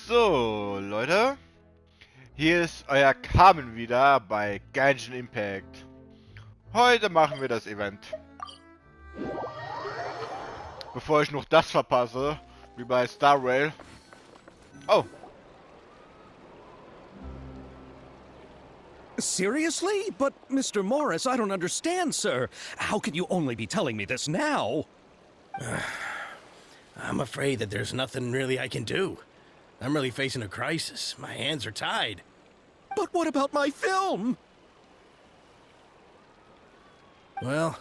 So, Leute. Hier ist euer Carmen wieder bei Genshin Impact. Heute machen wir das Event. Bevor ich noch das verpasse, wie bei Star Rail. Oh. Seriously? But, Mr. Morris, I don't understand, sir. How can you only be telling me this now? I'm afraid that there's nothing really I can do. I'm really facing a crisis. My hands are tied. But what about my film? Well,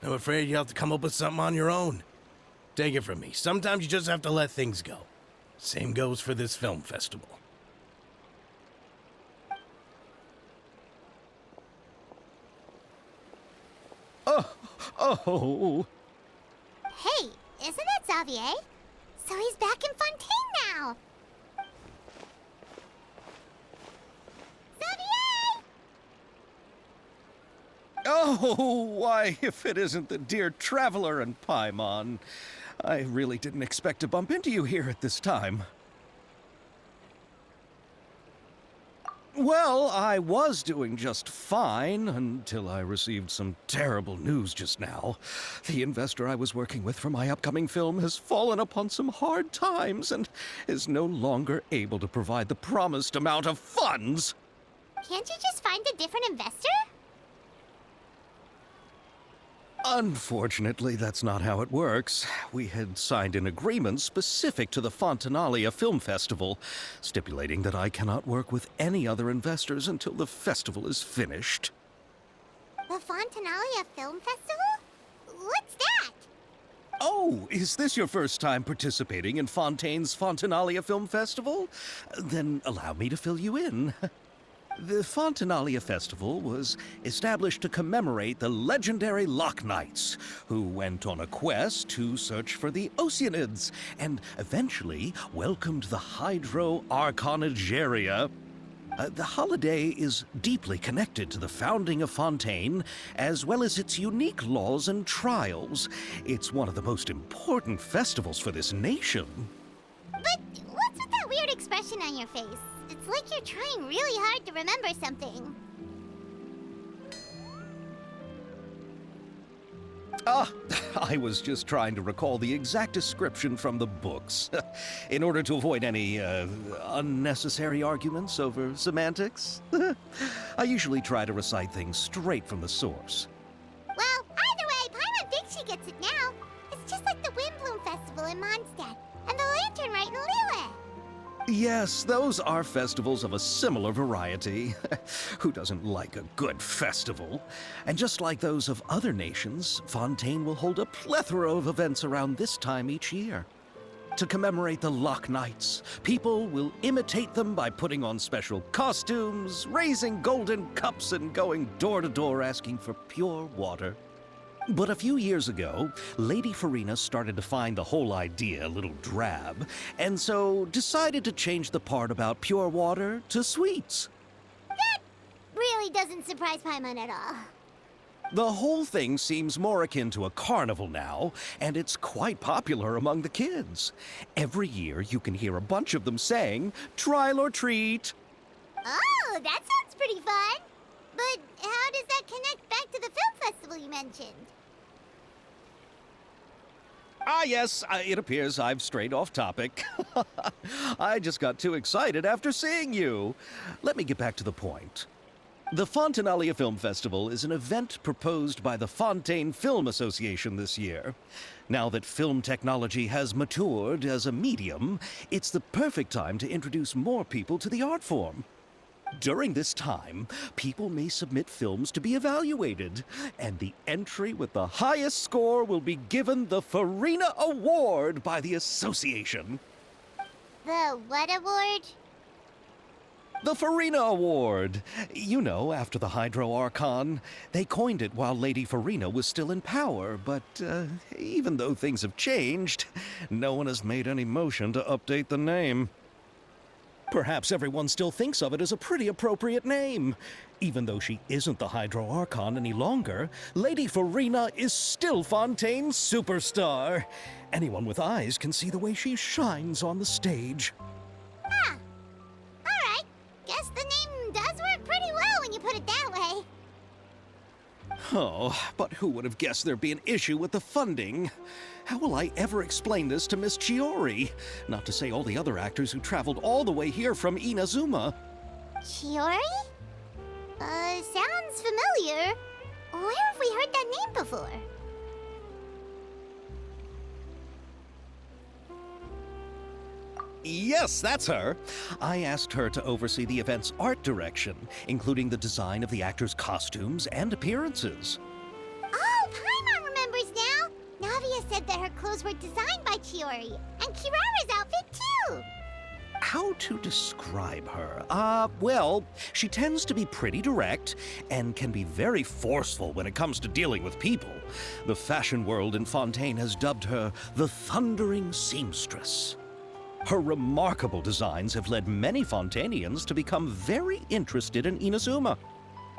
I'm afraid you'll have to come up with something on your own. Take it from me. Sometimes you just have to let things go. Same goes for this film festival. Oh. Hey, isn't that Xavier? So he's back in Fontaine now! Xavier! Oh, why, if it isn't the dear Traveler and Paimon. I really didn't expect to bump into you here at this time. Well, I was doing just fine until I received some terrible news just now. The investor I was working with for my upcoming film has fallen upon some hard times and is no longer able to provide the promised amount of funds. Can't you just find a different investor? Unfortunately, that's not how it works. We had signed an agreement specific to the Fontanalia Film Festival, stipulating that I cannot work with any other investors until the festival is finished. The Fontanalia Film Festival? What's that? Oh, is this your first time participating in Fontaine's Fontanalia Film Festival? Then allow me to fill you in. The Fontanalia Festival was established to commemorate the legendary Loch Knights, who went on a quest to search for the Oceanids, and eventually welcomed the Hydro Arconageria. The holiday is deeply connected to the founding of Fontaine, as well as its unique laws and trials. It's one of the most important festivals for this nation. But what's with that weird expression on your face? It's like you're trying really hard to remember something. I was just trying to recall the exact description from the books, in order to avoid any unnecessary arguments over semantics. I usually try to recite things straight from the source. Well, either way, Paimon thinks she gets it now. It's just like the Windbloom Festival in Mondstadt, and the Lantern Rite in Lille. Yes, those are festivals of a similar variety. Who doesn't like a good festival? And just like those of other nations, Fontaine will hold a plethora of events around this time each year. To commemorate the Loch Knights, people will imitate them by putting on special costumes, raising golden cups, and going door to door asking for pure water. But a few years ago, Lady Farina started to find the whole idea a little drab, and so decided to change the part about pure water to sweets. That really doesn't surprise Paimon at all. The whole thing seems more akin to a carnival now, and it's quite popular among the kids. Every year you can hear a bunch of them saying, "Trial or treat." Oh, that sounds pretty fun. But how does that connect back to the film festival you mentioned? Ah, yes, it appears I've strayed off topic. I just got too excited after seeing you. Let me get back to the point. The Fontanalia Film Festival is an event proposed by the Fontaine Film Association this year. Now that film technology has matured as a medium, it's the perfect time to introduce more people to the art form. During this time, people may submit films to be evaluated, and the entry with the highest score will be given the Farina Award by the association. The what award? The Farina Award. You know, after the Hydro Archon. They coined it while Lady Farina was still in power, but even though things have changed, no one has made any motion to update the name. Perhaps everyone still thinks of it as a pretty appropriate name. Even though she isn't the Hydro Archon any longer, Lady Farina is still Fontaine's superstar. Anyone with eyes can see the way she shines on the stage. Huh. Alright. Guess the name does work pretty well when you put it that way. Oh, but who would have guessed there'd be an issue with the funding? How will I ever explain this to Miss Chiori? Not to say all the other actors who traveled all the way here from Inazuma. Chiori? Sounds familiar. Where have we heard that name before? Yes, that's her. I asked her to oversee the event's art direction, including the design of the actors' costumes and appearances. Oh, Paimon remembers now. Navia said that her clothes were designed by Chiori, and Kirara's outfit too. How to describe her? Well, she tends to be pretty direct and can be very forceful when it comes to dealing with people. The fashion world in Fontaine has dubbed her the Thundering Seamstress. Her remarkable designs have led many Fontainians to become very interested in Inazuma.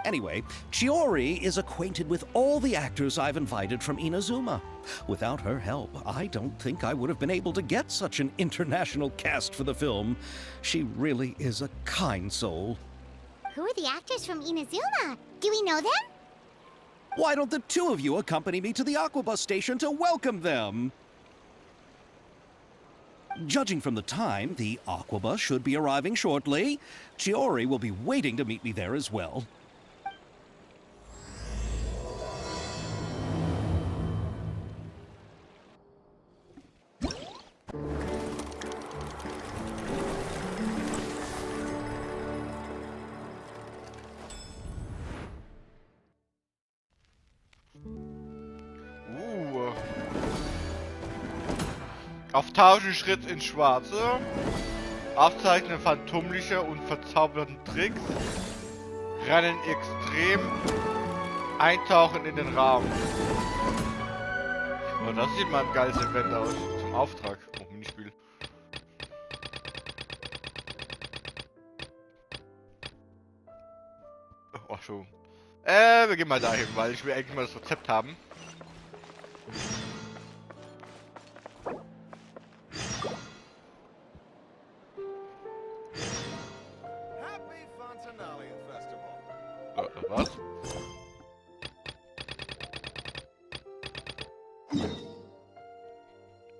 Anyway, Chiori is acquainted with all the actors I've invited from Inazuma. Without her help, I don't think I would have been able to get such an international cast for the film. She really is a kind soul. Who are the actors from Inazuma? Do we know them? Why don't the two of you accompany me to the Aquabus station to welcome them? Judging from the time, the Aquabus should be arriving shortly. Chiori will be waiting to meet me there as well. Auf 1000 Schritt ins Schwarze. Aufzeichnen phantomlicher und verzauberten Tricks. Rennen extrem. Eintauchen in den Raum. Oh, das sieht mal ein geiles Event aus. Zum Auftrag. Oh, Minispiel. Oh, schon. Wir gehen mal dahin, weil ich will eigentlich mal das Rezept haben. Was?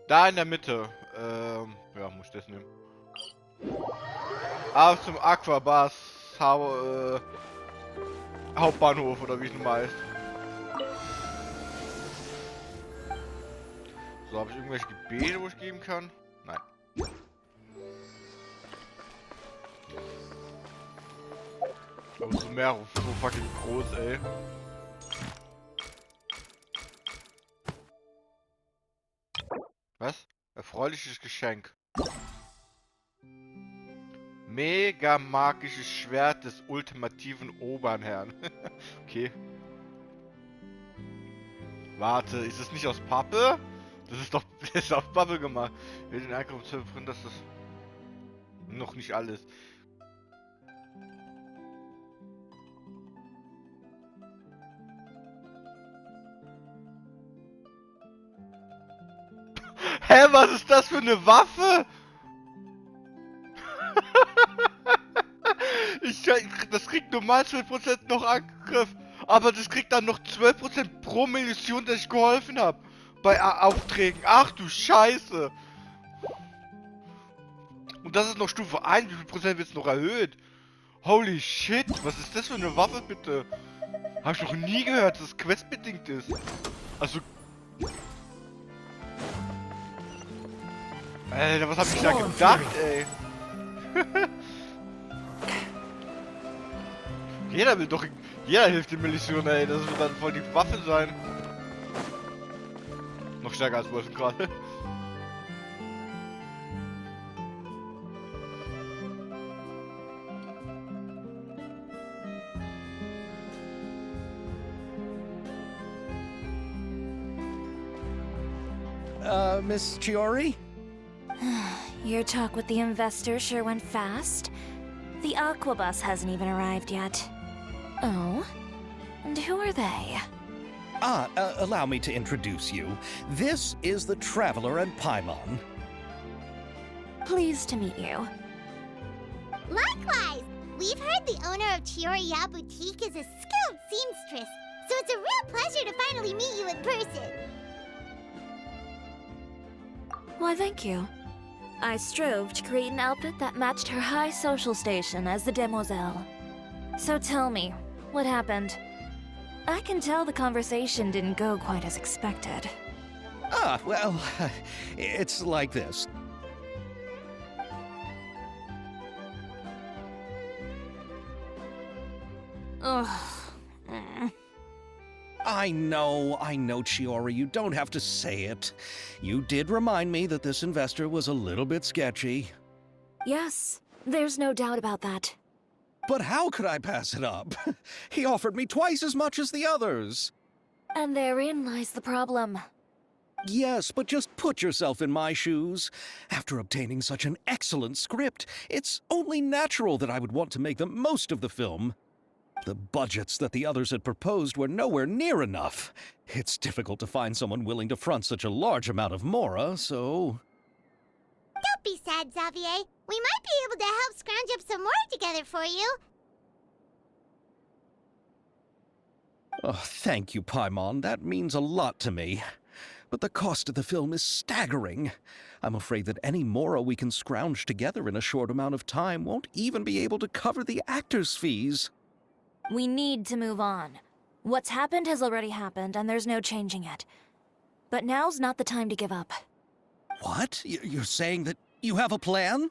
Da in der Mitte. Ja, muss ich das nehmen. Auf zum Aquabus Hauptbahnhof oder wie es nun mal heißt. So, habe ich irgendwelche Gebete, wo ich geben kann? Nein. Aber so mehr, so fucking groß, ey. Was? Erfreuliches Geschenk. Mega magisches Schwert des ultimativen Obernherrn. Okay. Warte, ist es nicht aus Pappe? Das ist doch das ist aus Pappe gemacht. Wir den Einkauf zu bringen, dass das noch nicht alles. Hä, was ist das für eine Waffe? Das kriegt normal 12% noch Angriff, aber das kriegt dann noch 12% pro Mission, dass ich geholfen habe. Bei Aufträgen. Ach du Scheiße. Und das ist noch Stufe 1, wie viel Prozent wird es noch erhöht? Holy shit, was ist das für eine Waffe bitte? Habe ich noch nie gehört, dass es questbedingt ist. Also... Alter, was hab ich da gedacht, ey? Jeder hilft in Mission, ey. Das wird dann voll die Waffe sein. Noch stärker als Wolfen gerade. Miss Chiori? Your talk with the investor sure went fast. The Aquabus hasn't even arrived yet. Oh? And who are they? Allow me to introduce you. This is the Traveler and Paimon. Pleased to meet you. Likewise! We've heard the owner of Chioriya Boutique is a skilled seamstress, so it's a real pleasure to finally meet you in person. Why, thank you. I strove to create an outfit that matched her high social station as the demoiselle. So tell me, what happened? I can tell the conversation didn't go quite as expected. Well, it's like this. Ugh. I know, Chiori, you don't have to say it. You did remind me that this investor was a little bit sketchy. Yes, there's no doubt about that. But how could I pass it up? He offered me twice as much as the others. And therein lies the problem. Yes, but just put yourself in my shoes. After obtaining such an excellent script, it's only natural that I would want to make the most of the film. The budgets that the others had proposed were nowhere near enough. It's difficult to find someone willing to front such a large amount of mora, so... Don't be sad, Xavier. We might be able to help scrounge up some more together for you. Oh, thank you, Paimon. That means a lot to me. But the cost of the film is staggering. I'm afraid that any mora we can scrounge together in a short amount of time won't even be able to cover the actors' fees. We need to move on. What's happened has already happened, and there's no changing it. But now's not the time to give up. What? You're saying that you have a plan?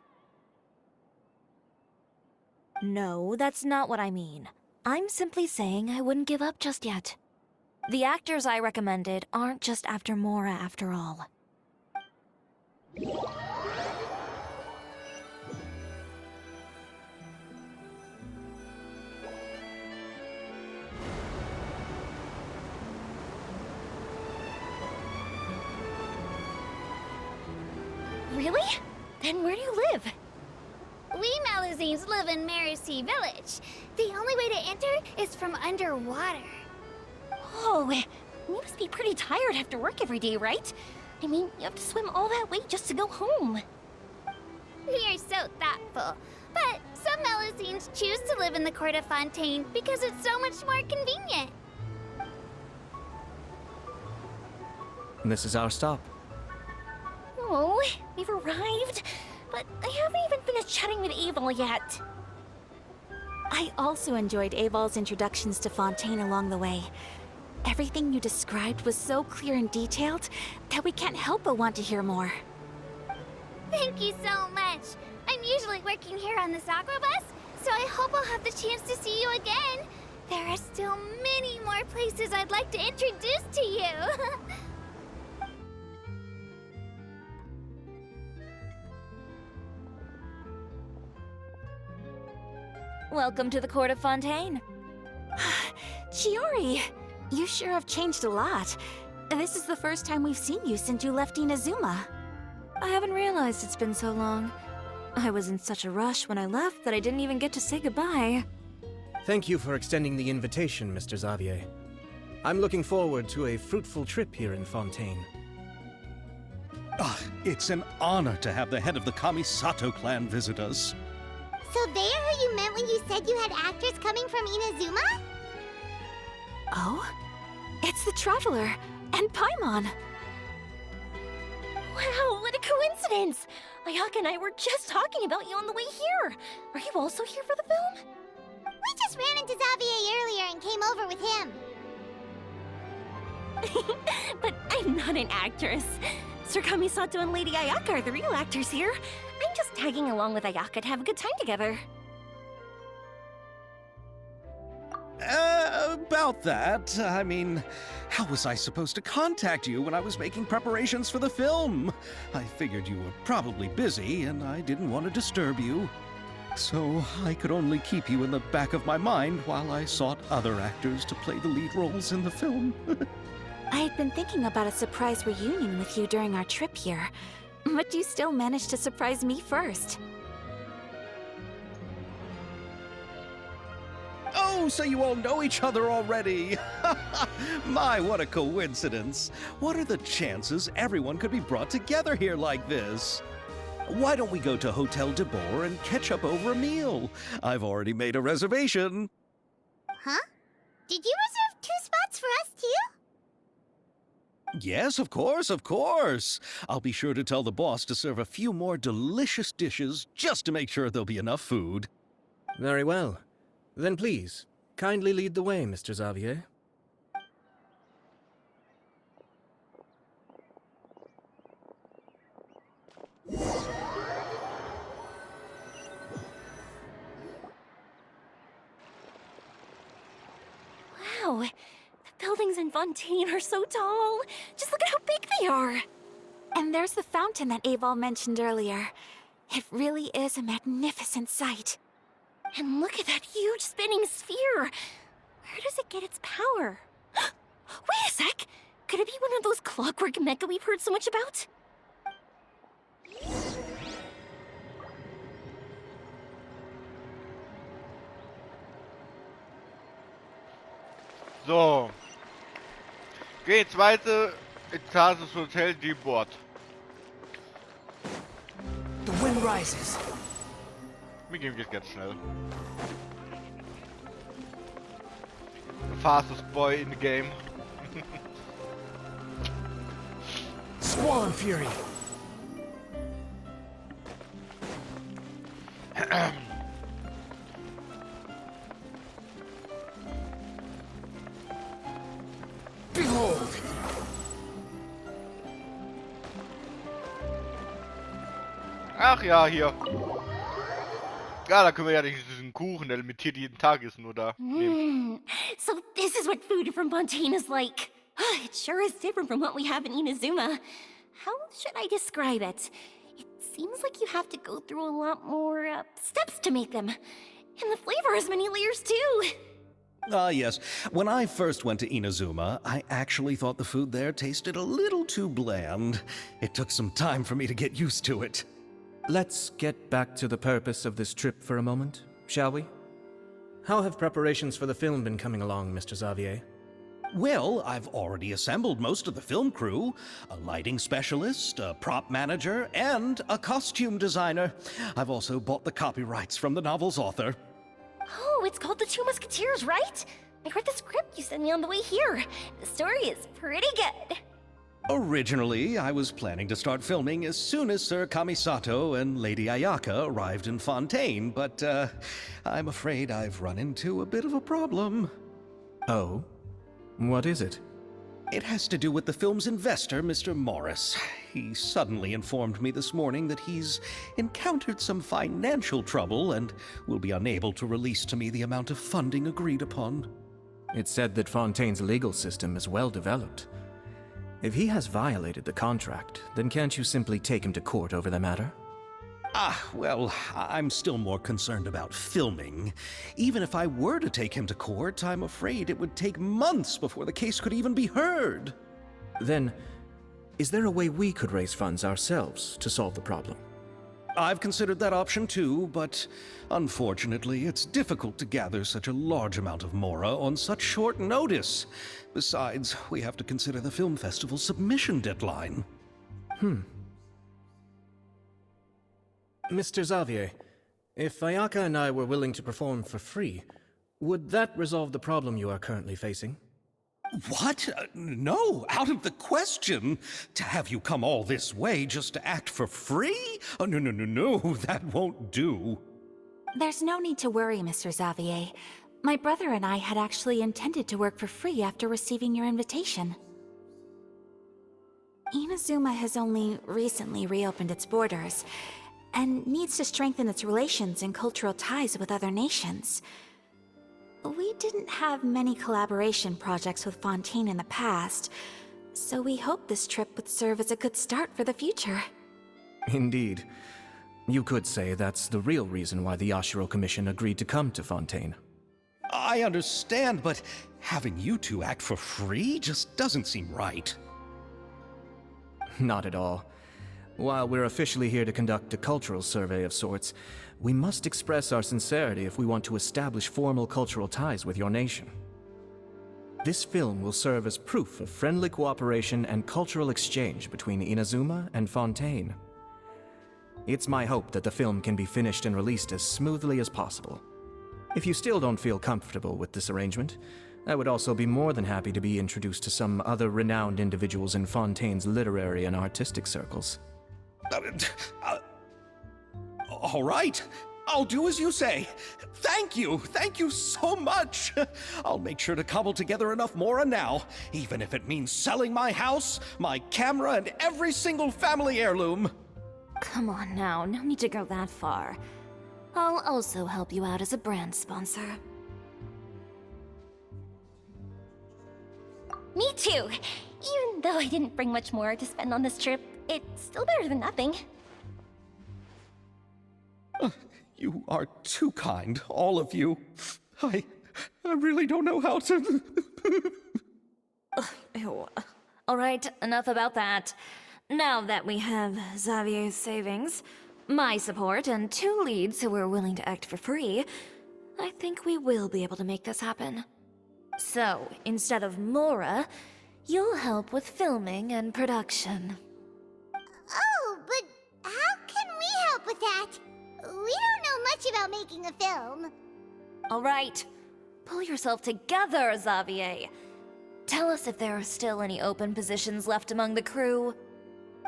No, that's not what I mean. I'm simply saying I wouldn't give up just yet. The actors I recommended aren't just after mora after all. Really? Then where do you live? We Melusines live in Mercy Village. The only way to enter is from underwater. Oh, you must be pretty tired after work every day, right? I mean, you have to swim all that way just to go home. We are so thoughtful. But some Melusines choose to live in the Court of Fontaine because it's so much more convenient. This is our stop. Oh, we've arrived, but I haven't even finished chatting with Abel yet. I also enjoyed Abel's introductions to Fontaine along the way. Everything you described was so clear and detailed that we can't help but want to hear more. Thank you so much. I'm usually working here on this Aquabus, so I hope I'll have the chance to see you again. There are still many more places I'd like to introduce to you. Welcome to the Court of Fontaine. Chiori, you sure have changed a lot. This is the first time we've seen you since you left Inazuma. I haven't realized it's been so long. I was in such a rush when I left that I didn't even get to say goodbye. Thank you for extending the invitation, Mr. Xavier. I'm looking forward to a fruitful trip here in Fontaine. It's an honor to have the head of the Kamisato clan visit us. So they are who you meant when you said you had actors coming from Inazuma? Oh? It's the Traveler and Paimon. Wow, what a coincidence! Ayaka and I were just talking about you on the way here. Are you also here for the film? We just ran into Xavier earlier and came over with him. But I'm not an actress. Sir Kamisato and Lady Ayaka are the real actors here. I'm just tagging along with Ayaka to have a good time together. About that, I mean, how was I supposed to contact you when I was making preparations for the film? I figured you were probably busy, and I didn't want to disturb you. So I could only keep you in the back of my mind while I sought other actors to play the lead roles in the film. I had been thinking about a surprise reunion with you during our trip here. But you still managed to surprise me first. Oh, so you all know each other already! My, what a coincidence! What are the chances everyone could be brought together here like this? Why don't we go to Hotel de Boer and catch up over a meal? I've already made a reservation. Huh? Did you reserve 2 spots for us too? Yes, of course, of course. I'll be sure to tell the boss to serve a few more delicious dishes just to make sure there'll be enough food. Very well. Then please, kindly lead the way, Mr. Xavier. Wow, the buildings in Fontaine are so tall. Just look at how big they are. And there's the fountain that Aval mentioned earlier. It really is a magnificent sight. And look at that huge spinning sphere. Where does it get its power? Wait a sec! Could it be one of those clockwork mecha we've heard so much about? So. Geh, zweite Etage des Hotel de Boer. The wind rises. Mir geht ganz schnell. The fastest boy in the game. Squall and fury. Behold! Ach ja, hier. Ja, da können wir ja diesen Kuchen, der limitiert jeden Tag ist, nur da nehmen. So this is what food from Fontaine is like. It sure is different from what we have in Inazuma. How should I describe it? It seems like you have to go through a lot more steps to make them. And the flavor has many layers too. Ah, yes. When I first went to Inazuma, I actually thought the food there tasted a little too bland. It took some time for me to get used to it. Let's get back to the purpose of this trip for a moment, shall we? How have preparations for the film been coming along, Mr. Xavier? Well, I've already assembled most of the film crew. A lighting specialist, a prop manager, and a costume designer. I've also bought the copyrights from the novel's author. Oh, it's called The Two Musketeers, right? I read the script you sent me on the way here. The story is pretty good. Originally, I was planning to start filming as soon as Sir Kamisato and Lady Ayaka arrived in Fontaine, but I'm afraid I've run into a bit of a problem. Oh? What is it? It has to do with the film's investor, Mr. Morris. He suddenly informed me this morning that he's encountered some financial trouble and will be unable to release to me the amount of funding agreed upon. It's said that Fontaine's legal system is well developed. If he has violated the contract, then can't you simply take him to court over the matter? Well, I'm still more concerned about filming. Even if I were to take him to court, I'm afraid it would take months before the case could even be heard. Then, is there a way we could raise funds ourselves to solve the problem? I've considered that option too, but unfortunately, it's difficult to gather such a large amount of mora on such short notice. Besides, we have to consider the film festival's submission deadline. Mr. Xavier, if Ayaka and I were willing to perform for free, would that resolve the problem you are currently facing? What? No, out of the question. To have you come all this way just to act for free? Oh, no, that won't do. There's no need to worry, Mr. Xavier. My brother and I had actually intended to work for free after receiving your invitation. Inazuma has only recently reopened its borders, and needs to strengthen its relations and cultural ties with other nations. We didn't have many collaboration projects with Fontaine in the past, so we hoped this trip would serve as a good start for the future. Indeed. You could say that's the real reason why the Yashiro Commission agreed to come to Fontaine. I understand, but having you two act for free just doesn't seem right. Not at all. While we're officially here to conduct a cultural survey of sorts, we must express our sincerity if we want to establish formal cultural ties with your nation. This film will serve as proof of friendly cooperation and cultural exchange between Inazuma and Fontaine. It's my hope that the film can be finished and released as smoothly as possible. If you still don't feel comfortable with this arrangement, I would also be more than happy to be introduced to some other renowned individuals in Fontaine's literary and artistic circles. All right. I'll do as you say. Thank you so much. I'll make sure to cobble together enough mora now, even if it means selling my house, my camera, and every single family heirloom. Come on now, no need to go that far. I'll also help you out as a brand sponsor. Me too. Even though I didn't bring much more to spend on this trip, it's still better than nothing. You are too kind, all of you. I really don't know how to... Ew. Alright, enough about that. Now that we have Xavier's savings, my support, and 2 leads who are willing to act for free, I think we will be able to make this happen. So, instead of Mora, you'll help with filming and production. Oh, but how can we help with that? We don't know much about making a film. Alright, pull yourself together, Xavier. Tell us if there are still any open positions left among the crew.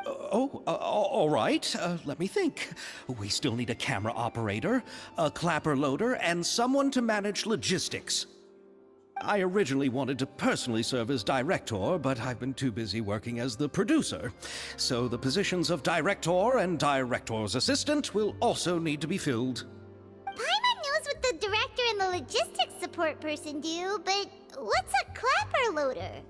All right. Let me think. We still need a camera operator, a clapper loader, and someone to manage logistics. I originally wanted to personally serve as director, but I've been too busy working as the producer. So the positions of director and director's assistant will also need to be filled. Paimon knows what the director and the logistics support person do, but what's a clapper loader?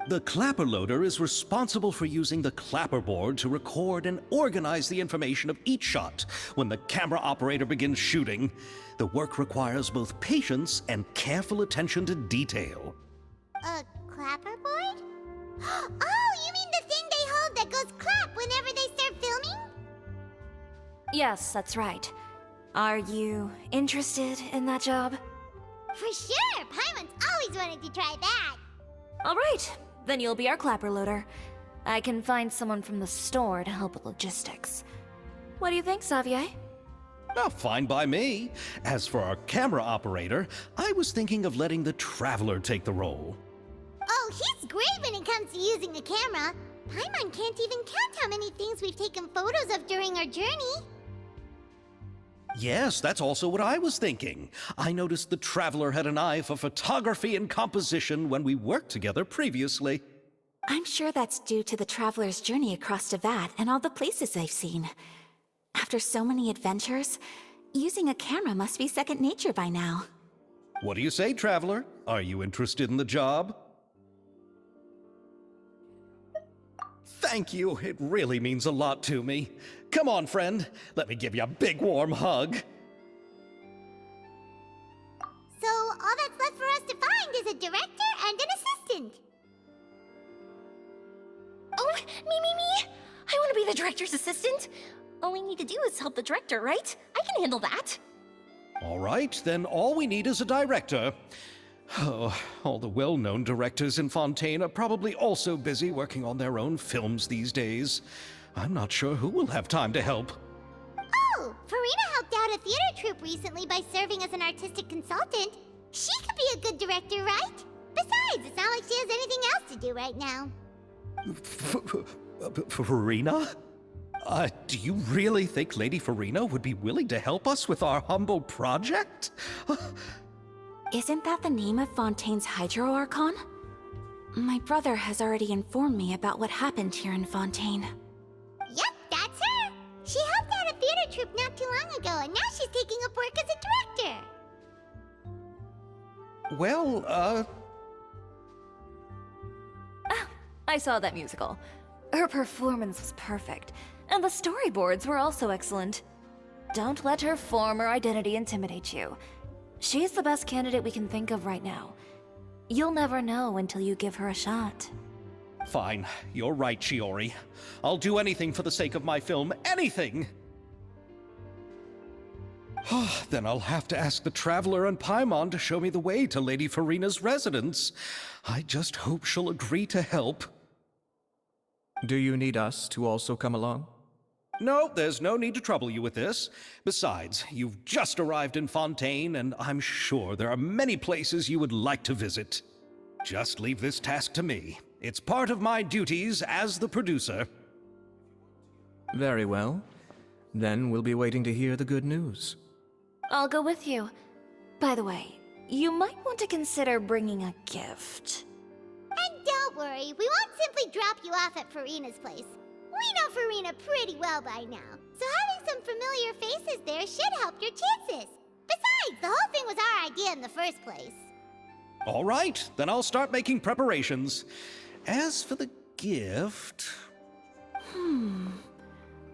The clapper loader is responsible for using the clapperboard to record and organize the information of each shot when the camera operator begins shooting. The work requires both patience and careful attention to detail. A clapperboard? Oh, you mean the thing they hold that goes clap whenever they start filming? Yes, that's right. Are you interested in that job? For sure! Paimon's always wanted to try that. Alright, then you'll be our clapper loader. I can find someone from the store to help with logistics. What do you think, Xavier? Oh, fine by me. As for our camera operator, I was thinking of letting the Traveler take the role. Oh, he's great when it comes to using a camera. Paimon can't even count how many things we've taken photos of during our journey. Yes, that's also what I was thinking. I noticed the Traveler had an eye for photography and composition when we worked together previously. I'm sure that's due to the Traveler's journey across Teyvat and all the places they've seen. After so many adventures, using a camera must be second nature by now. What do you say, Traveler? Are you interested in the job? Thank you. It really means a lot to me. Come on, friend. Let me give you a big warm hug. So all that's left for us to find is a director and an assistant. Oh, me! I want to be the director's assistant. All we need to do is help the director, right? I can handle that. All right, then all we need is a director. Oh, all the well-known directors in Fontaine are probably also busy working on their own films these days. I'm not sure who will have time to help. Oh, Farina helped out a theater troupe recently by serving as an artistic consultant. She could be a good director, right? Besides, it's not like she has anything else to do right now. Farina? Do you really think Lady Farina would be willing to help us with our humble project? Isn't that the name of Fontaine's Hydro Archon? My brother has already informed me about what happened here in Fontaine. Yep, that's her. She helped out a theater troupe not too long ago, and now she's taking up work as a director. Well, Ah, I saw that musical. Her performance was perfect, and the storyboards were also excellent. Don't let her former identity intimidate you. She's the best candidate we can think of right now. You'll never know until you give her a shot. Fine, you're right, Shiori. I'll do anything for the sake of my film. Anything! Then I'll have to ask the Traveler and Paimon to show me the way to Lady Farina's residence. I just hope she'll agree to help. Do you need us to also come along? No, there's no need to trouble you with this. Besides, you've just arrived in Fontaine, and I'm sure there are many places you would like to visit. Just leave this task to me. It's part of my duties as the producer. Very well. Then we'll be waiting to hear the good news. I'll go with you. By the way, you might want to consider bringing a gift. And don't worry, we won't simply drop you off at Farina's place. We know Farina pretty well by now, so having some familiar faces there should help your chances. Besides, the whole thing was our idea in the first place. All right, then I'll start making preparations. As for the gift...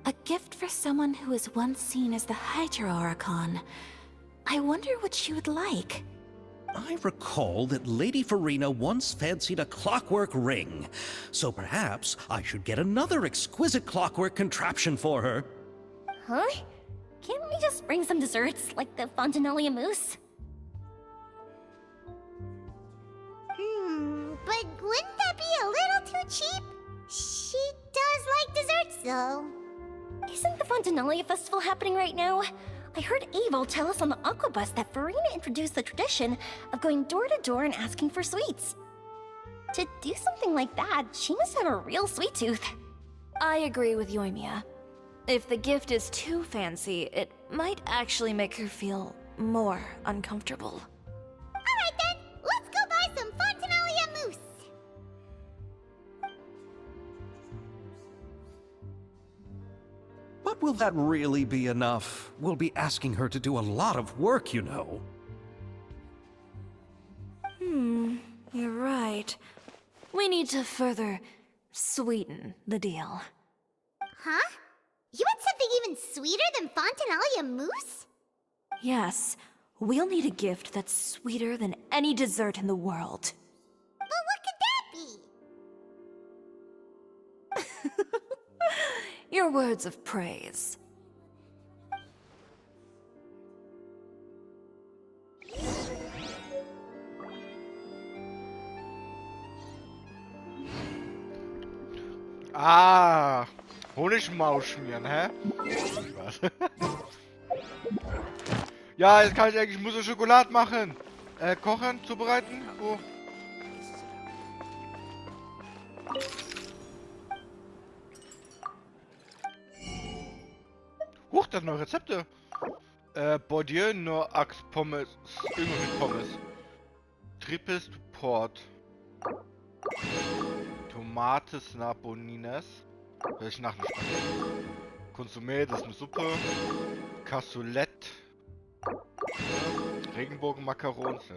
A gift for someone who was once seen as the Hydra Oricon. I wonder what she would like. I recall that Lady Farina once fancied a clockwork ring, so perhaps I should get another exquisite clockwork contraption for her. Huh? Can't we just bring some desserts, like the Fontanellia mousse? But wouldn't that be a little too cheap? She does like desserts, though. Isn't the Fontanellia festival happening right now? I heard Abel tell us on the Aquabus that Farina introduced the tradition of going door to door and asking for sweets. To do something like that, she must have a real sweet tooth. I agree with Yoimiya. If the gift is too fancy, it might actually make her feel more uncomfortable. Alright then, let's go buy some Fontanellia mousse. But will that really be enough? We'll be asking her to do a lot of work, you know. You're right. We need to further sweeten the deal. Huh? You want something even sweeter than Fontanellia mousse? Yes, we'll need a gift that's sweeter than any dessert in the world. But what could that be? Your words of praise. Ah, Honigmaus schmieren, hä? Spaß. Ja, jetzt kann ich eigentlich Mousse Schokolade machen. Kochen, zubereiten. Wo? Huch, das sind neue Rezepte. Bordieu, nur Axe, Pommes. Irgendwas mit Pommes. Tripes Port. Tomates Narbonines. Welche nach dem Spaghetti? Konsumé, das ist eine Suppe. Cassoulet. Regenbogenmakarons. Ja.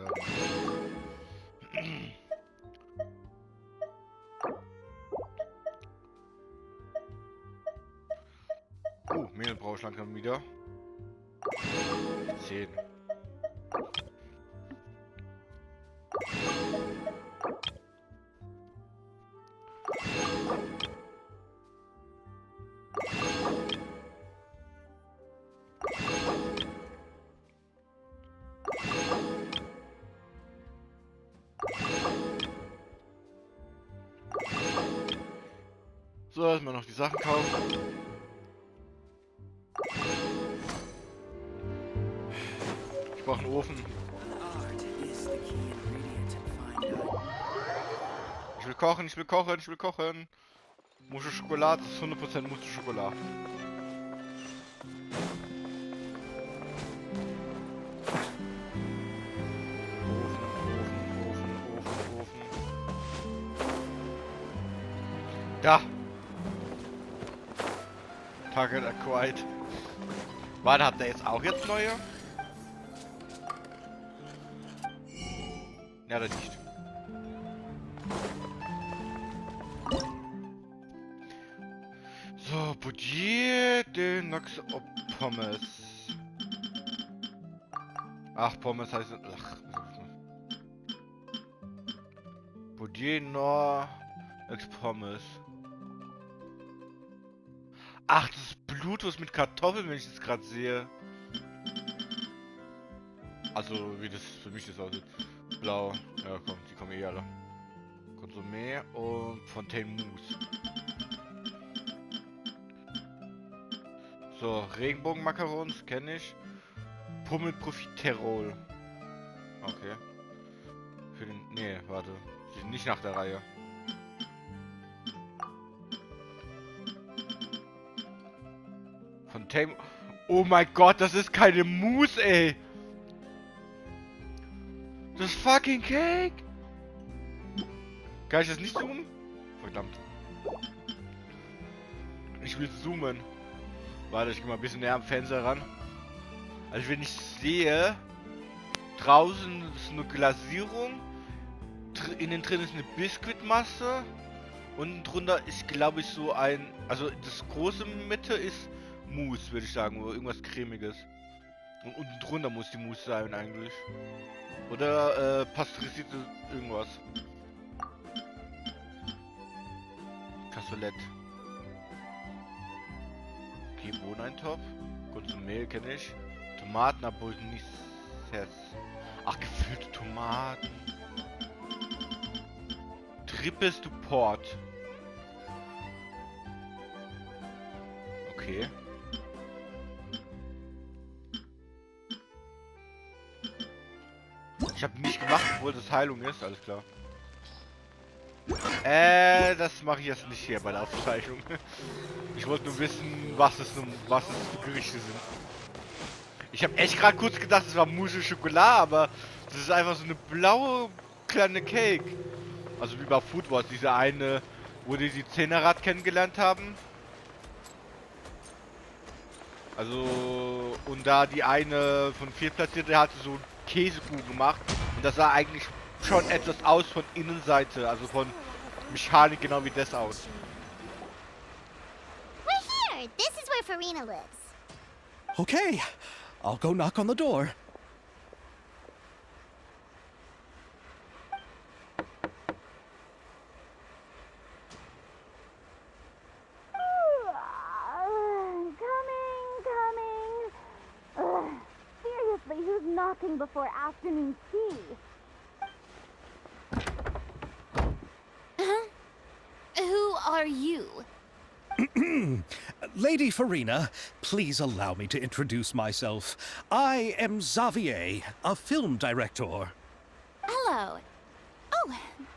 Mehl brauche ich langsam wieder. 10. So, erstmal noch die Sachen kaufen. Ich brauche einen Ofen. Ich will kochen, ich will kochen, ich will kochen. Mousse Schokolade, das ist 100% Mousse Schokolade. Ofen. Da! Target acquired. Warte, habt ihr jetzt auch jetzt neue? Ja, das nicht. So, Budget, den Nox op Pommes. Ach, Pommes heißt... Ach. Budget, no... als Pommes. Ach, das ist Bluetooth mit Kartoffeln, wenn ich das gerade sehe. Also, wie das für mich das aussieht. Blau. Ja, komm, die kommen eh alle. Konsumé und Fontaine Mousse. So, Regenbogenmacarons kenne ich. Pummelprofiterol. Okay. Für den. Nee, warte. Die sind nicht nach der Reihe. Fontaine. Oh mein Gott, das ist keine Mousse, ey! Das ist fucking Cake! Kann ich das nicht zoomen? Verdammt. Ich will zoomen. Warte, ich geh mal ein bisschen näher am Fenster ran. Also wenn ich sehe, draußen ist eine Glasierung, innen drin ist eine Biskuitmasse und drunter ist, glaube ich, so ein, also das große Mitte ist Mousse, würde ich sagen, oder irgendwas cremiges. Und unten drunter muss die Mousse sein eigentlich. Oder pasteurisierte irgendwas. Cassoulet. Okay, Bohneneintopf. Konsumé kenne ich. Tomaten, Bolognese. Ach, gefüllte Tomaten. Tripes du Port. Okay. Ich habe nicht gemacht, obwohl das Heilung ist, alles klar. Das mache ich jetzt nicht hier bei der Aufzeichnung. Ich wollte nur wissen, was es für Gerichte sind. Ich habe echt gerade kurz gedacht, es war Mousse Schokolade, aber das ist einfach so eine blaue kleine Cake. Also wie bei Food Wars, diese eine, wo die 10er-Rad kennengelernt haben. Also, und da die eine von 4 Platzierte hatte so Käsekuchen gemacht. Und das sah eigentlich schon etwas aus von Innenseite, also von Mechanik genau wie das aus. We're here! This is where Farina lives. Okay, I'll go knock on the door. Coming. Seriously, who's knocking before afternoon tea? Who are you? Lady Farina, please allow me to introduce myself. I am Xavier, a film director. Hello. Oh,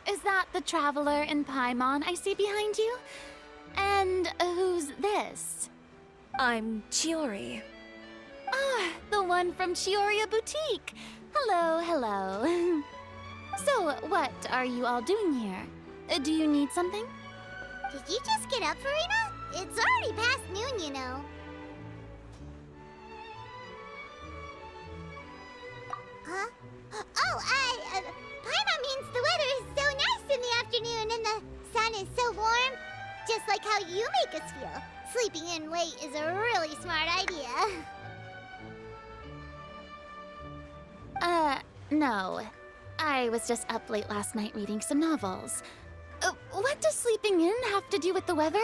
is that the traveler in Paimon I see behind you? And who's this? I'm Chiori. Ah, the one from Chioria Boutique. Hello, hello. So, what are you all doing here? Do you need something? Did you just get up, Farina? It's already past noon, you know. Huh? Oh, Paimon means the weather is so nice in the afternoon and the sun is so warm. Just like how you make us feel. Sleeping in late is a really smart idea. No. I was just up late last night reading some novels. What does sleeping in have to do with the weather?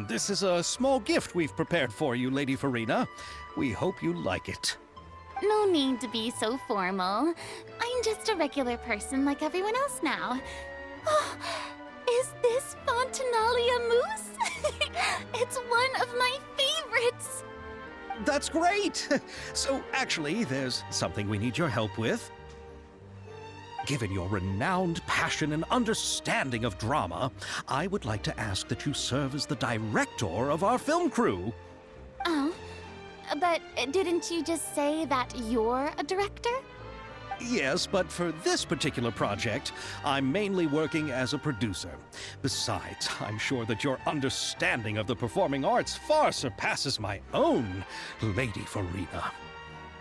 This is a small gift we've prepared for you, Lady Farina. We hope you like it. No need to be so formal. I'm just a regular person like everyone else now. Oh, is this Fontinalia mousse? It's one of my favorites. That's great! So, actually, there's something we need your help with. Given your renowned passion and understanding of drama, I would like to ask that you serve as the director of our film crew. Oh, but didn't you just say that you're a director? Yes, but for this particular project, I'm mainly working as a producer. Besides, I'm sure that your understanding of the performing arts far surpasses my own, Lady Farina.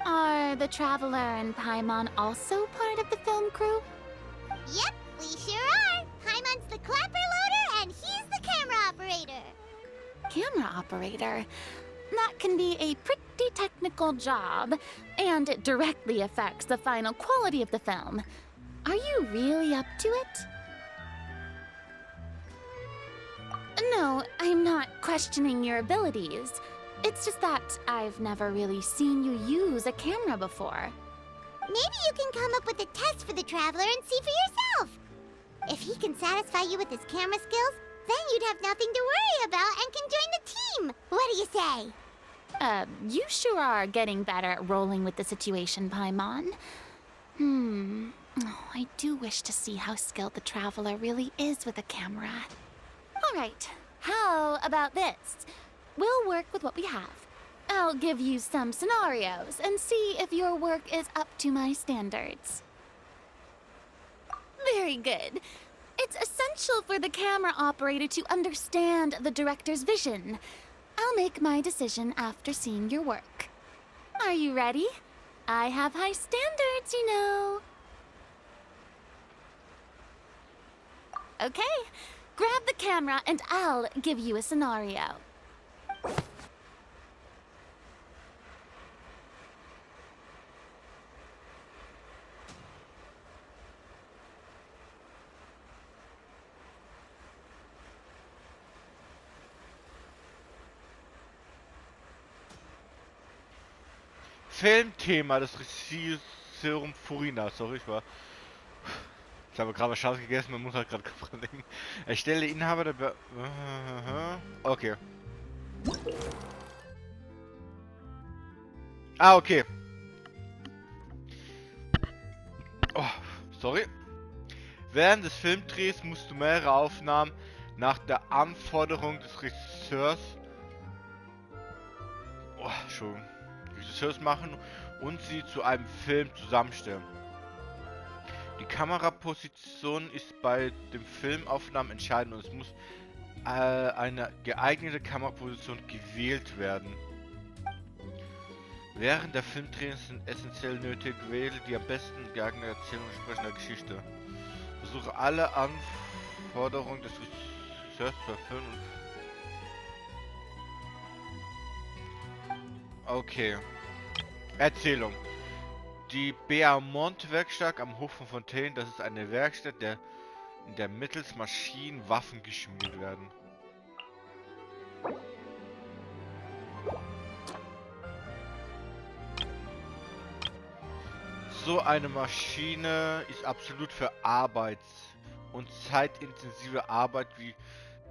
Are the Traveler and Paimon also part of the film crew? Yep, we sure are. Paimon's the clapper loader and he's the camera operator. Camera operator? That can be a pretty technical job, and it directly affects the final quality of the film. Are you really up to it? No, I'm not questioning your abilities. It's just that I've never really seen you use a camera before. Maybe you can come up with a test for the Traveler and see for yourself. If he can satisfy you with his camera skills, then you'd have nothing to worry about and can join the team. What do you say? You sure are getting better at rolling with the situation, Paimon. Oh, I do wish to see how skilled the Traveler really is with a camera. Alright, how about this? We'll work with what we have. I'll give you some scenarios and see if your work is up to my standards. Very good. It's essential for the camera operator to understand the director's vision. I'll make my decision after seeing your work. Are you ready? I have high standards, you know. Okay, grab the camera and I'll give you a scenario. Filmthema des Regisseurs Furina. Sorry, ich habe gerade was Scharfes gegessen und muss halt gerade denken. Erstelle Inhaber der okay. Ah, okay. Oh, sorry. Während des Filmdrehs musst du mehrere Aufnahmen nach der Anforderung des Regisseurs machen und sie zu einem Film zusammenstellen. Die Kameraposition ist bei den Filmaufnahmen entscheidend und es muss eine geeignete Kameraposition gewählt werden. Während der Filmdrehs sind essentiell nötig, wähle die am besten geeignete Erzählung entsprechender Geschichte. Versuche alle Anforderungen des Regisseurs zu erfüllen. Okay. Erzählung. Die Beaumont-Werkstatt am Hof von Fontaine, das ist eine Werkstatt, in der mittels Maschinen Waffen geschmiedet werden. So eine Maschine ist absolut für und zeitintensive Arbeit wie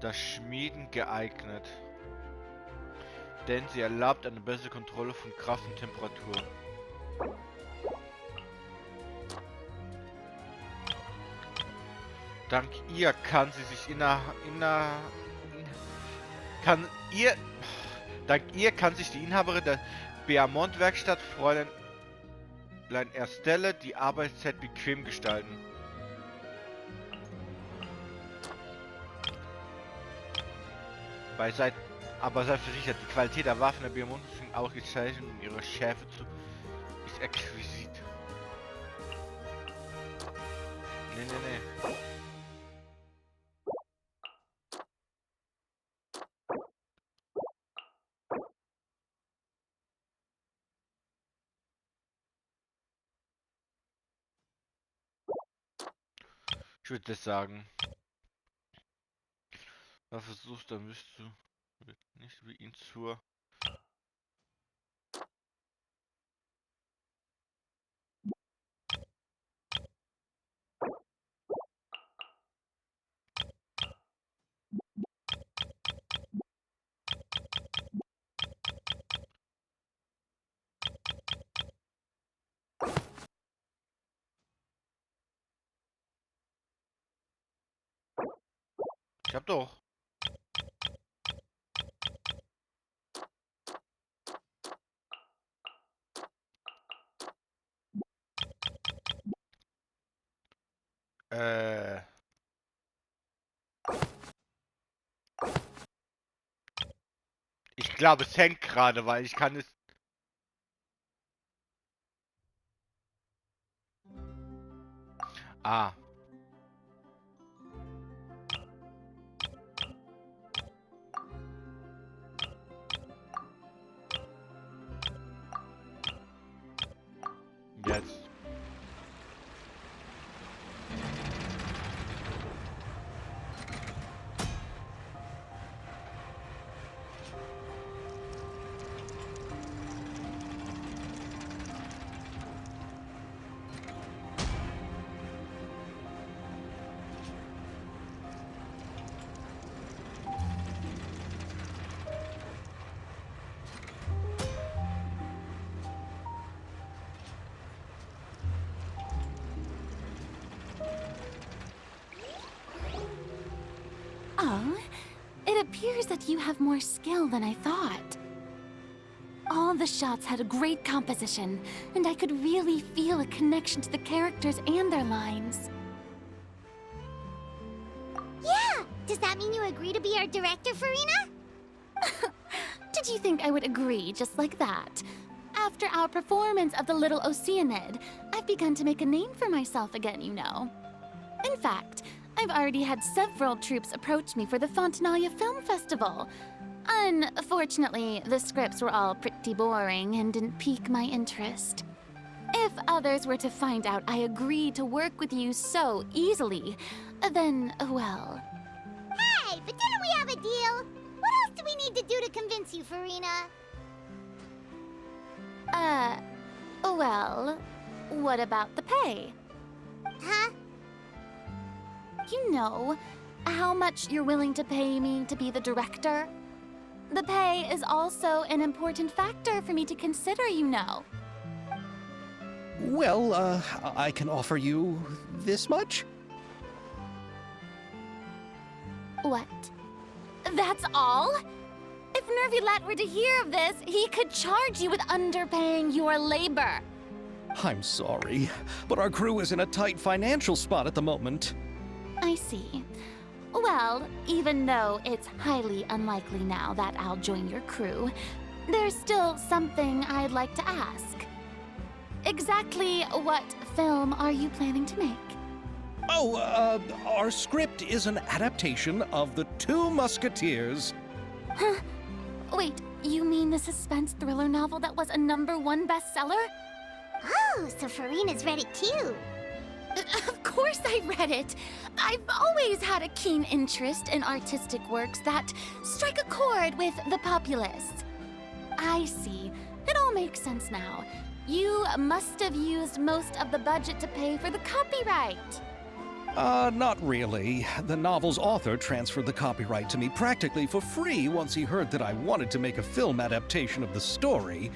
das Schmieden geeignet. Denn sie erlaubt eine bessere Kontrolle von Kraft und Temperatur. Dank ihr kann sie sich die Inhaberin der Beaumont-Werkstatt, Fräulein Erstelle, die Arbeitszeit bequem gestalten. Aber sei versichert, die Qualität der Waffen der Beaumont sind auch gezeichnet und ihre Schärfe ist exquisit. Nee. Ich würde das sagen. Wenn du versuchst, dann wirst du nicht wie ihn zur... Ich hab doch. Ich glaube, es hängt gerade, weil ich kann es... Ah. Jetzt. that you have more skill than I thought. All the shots had a great composition, and I could really feel a connection to the characters and their lines. Yeah! Does that mean you agree to be our director, Farina? Did you think I would agree just like that? After our performance of The Little Oceanid, I've begun to make a name for myself again, you know. In fact, I've already had several troops approach me for the Fontanalia Film Festival. Unfortunately, the scripts were all pretty boring and didn't pique my interest. If others were to find out I agreed to work with you so easily, then, well... Hey, but didn't we have a deal? What else do we need to do to convince you, Farina? Well, what about the pay? Huh? You know, how much you're willing to pay me to be the director? The pay is also an important factor for me to consider, you know. Well, I can offer you this much? What? That's all? If Nervilat were to hear of this, he could charge you with underpaying your labor. I'm sorry, but our crew is in a tight financial spot at the moment. I see. Well, even though it's highly unlikely now that I'll join your crew, there's still something I'd like to ask. Exactly what film are you planning to make? Oh, our script is an adaptation of The Two Musketeers. Huh? Wait, you mean the suspense thriller novel that was a #1 bestseller? Oh, so Farina's read it too. Of course I read it. I've always had a keen interest in artistic works that strike a chord with the populace. I see. It all makes sense now. You must have used most of the budget to pay for the copyright. Not really. The novel's author transferred the copyright to me practically for free once he heard that I wanted to make a film adaptation of the story.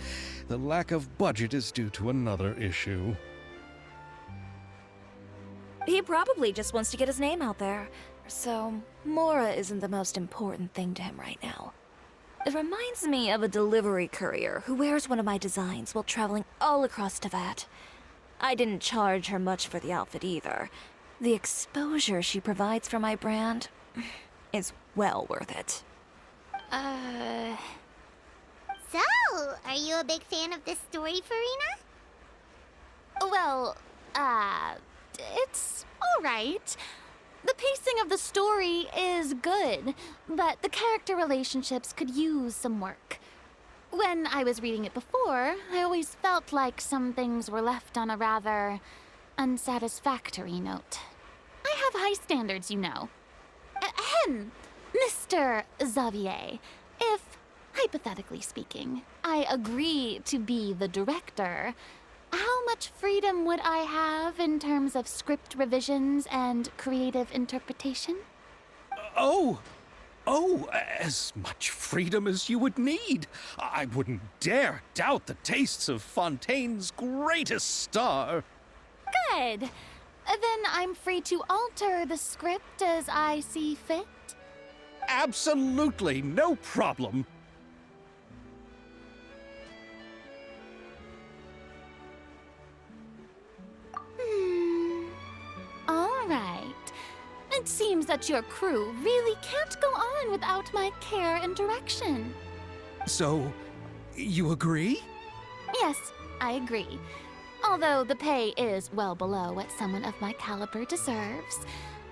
The lack of budget is due to another issue. He probably just wants to get his name out there. So, Mora isn't the most important thing to him right now. It reminds me of a delivery courier who wears one of my designs while traveling all across Teyvat. I didn't charge her much for the outfit either. The exposure she provides for my brand is well worth it. So, are you a big fan of this story, Farina? Well, it's alright. The pacing of the story is good, but the character relationships could use some work. When I was reading it before, I always felt like some things were left on a rather unsatisfactory note. I have high standards, you know. Ahem, Mr. Xavier, if, hypothetically speaking, I agree to be the director, how much freedom would I have in terms of script revisions and creative interpretation? Oh, as much freedom as you would need. I wouldn't dare doubt the tastes of Fontaine's greatest star. Good. Then I'm free to alter the script as I see fit. Absolutely, no problem. All right. It seems that your crew really can't go on without my care and direction. So, you agree? Yes, I agree. Although the pay is well below what someone of my caliber deserves,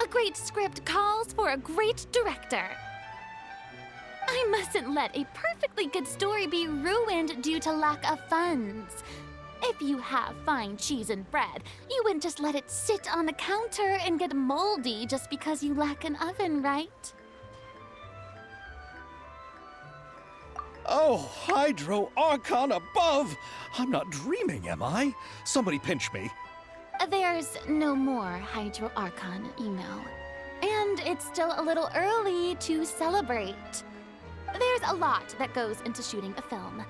a great script calls for a great director. I mustn't let a perfectly good story be ruined due to lack of funds. If you have fine cheese and bread, you wouldn't just let it sit on the counter and get moldy just because you lack an oven, right? Oh, Hydro Archon above! I'm not dreaming, am I? Somebody pinch me. There's no more Hydro Archon, you know. And it's still a little early to celebrate. There's a lot that goes into shooting a film.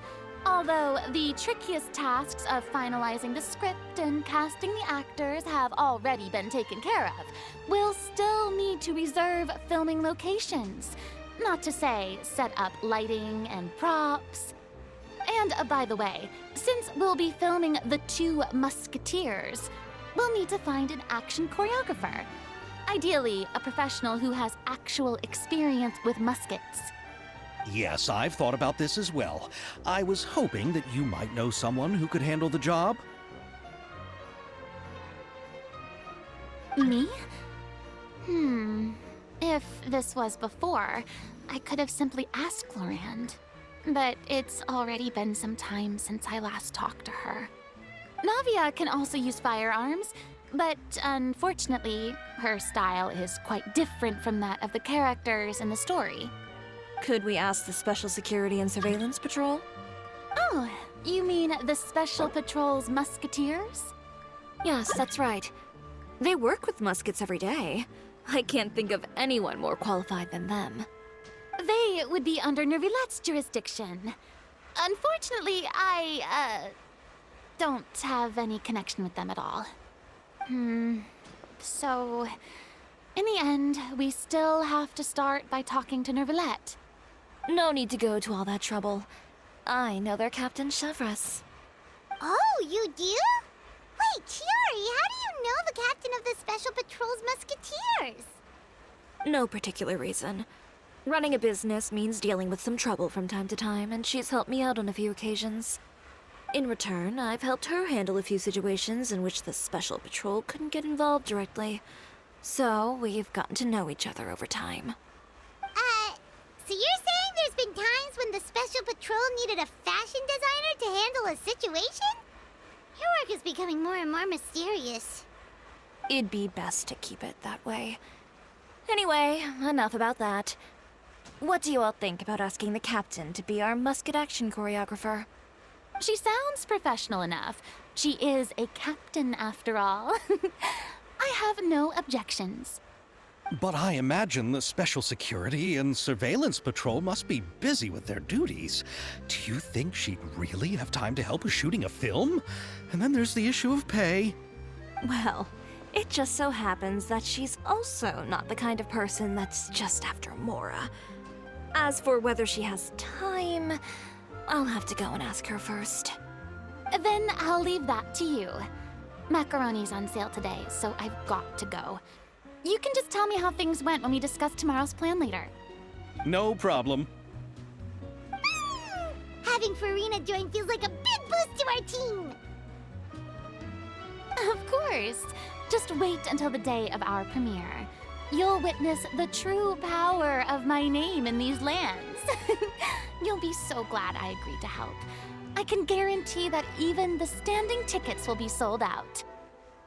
Although the trickiest tasks of finalizing the script and casting the actors have already been taken care of, we'll still need to reserve filming locations. Not to say set up lighting and props. And by the way, since we'll be filming The Two Musketeers, we'll need to find an action choreographer. Ideally, a professional who has actual experience with muskets. Yes, I've thought about this as well. I was hoping that you might know someone who could handle the job. Me? If this was before, I could have simply asked Florand. But it's already been some time since I last talked to her. Navia can also use firearms, but unfortunately, her style is quite different from that of the characters in the story. Could we ask the Special Security and Surveillance Patrol? Oh, you mean the Special Patrol's musketeers? Yes, that's right. They work with muskets every day. I can't think of anyone more qualified than them. They would be under Nervilette's jurisdiction. Unfortunately, I don't have any connection with them at all. So, in the end, we still have to start by talking to Nervilette. No need to go to all that trouble. I know their Captain Chevres. Oh, you do? Wait, Chiori, how do you know the captain of the Special Patrol's Musketeers? No particular reason. Running a business means dealing with some trouble from time to time, and she's helped me out on a few occasions. In return, I've helped her handle a few situations in which the Special Patrol couldn't get involved directly. So, we've gotten to know each other over time. So you're saying there's been times when the Special Patrol needed a fashion designer to handle a situation? Your work is becoming more and more mysterious. It'd be best to keep it that way. Anyway, enough about that. What do you all think about asking the captain to be our musket action choreographer? She sounds professional enough. She is a captain, after all. I have no objections. But I imagine the Special Security and Surveillance Patrol must be busy with their duties. Do you think she'd really have time to help with shooting a film? And then there's the issue of pay. Well, it just so happens that she's also not the kind of person that's just after Mora. As for whether she has time, I'll have to go and ask her first. Then I'll leave that to you. Macaroni's on sale today, so I've got to go. You can just tell me how things went when we discuss tomorrow's plan later. No problem. Having Farina join feels like a big boost to our team. Of course. Just wait until the day of our premiere. You'll witness the true power of my name in these lands. You'll be so glad I agreed to help. I can guarantee that even the standing tickets will be sold out.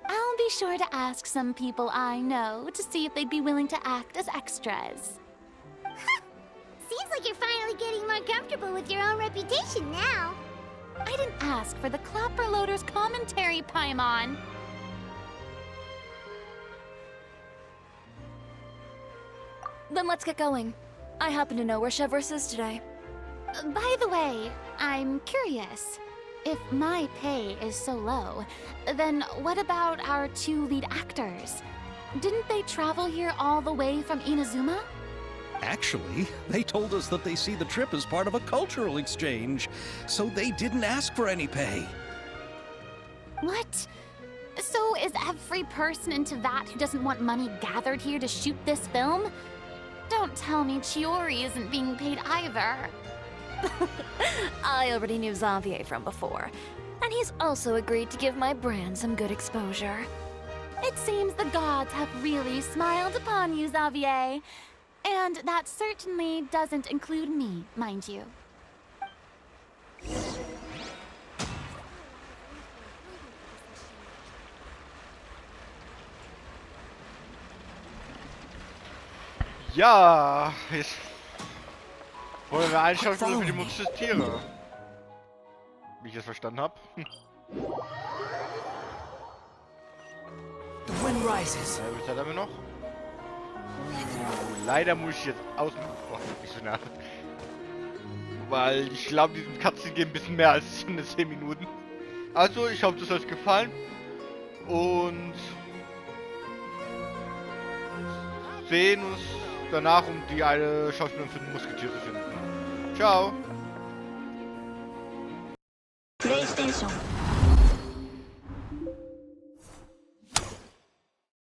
I'll be sure to ask some people I know to see if they'd be willing to act as extras. Seems like you're finally getting more comfortable with your own reputation now. I didn't ask for the Clapper Loader's commentary, Paimon. Then let's get going. I happen to know where Chevres is today. By the way, I'm curious. If my pay is so low, then what about our two lead actors? Didn't they travel here all the way from Inazuma? Actually, they told us that they see the trip as part of a cultural exchange, so they didn't ask for any pay. What? So is every person in Tevat who doesn't want money gathered here to shoot this film? Don't tell me Chiori isn't being paid either. I already knew Xavier from before, and he's also agreed to give my brand some good exposure. It seems the gods have really smiled upon you, Xavier. And that certainly doesn't include me, mind you. Ja, jetzt wollen wir Einschalten für die Musketeere. Wie ich das verstanden habe. The wind rises. Wie Zeit haben wir noch? Leider muss ich jetzt außen... Oh, nicht so nah. Weil ich glaube, diesen Cutscene geht ein bisschen mehr als 10 Minuten. Also, ich hoffe, das hat euch gefallen. Und... sehen uns danach, um die eine Schauspielerin für den Musketier zu finden. Ciao! PlayStation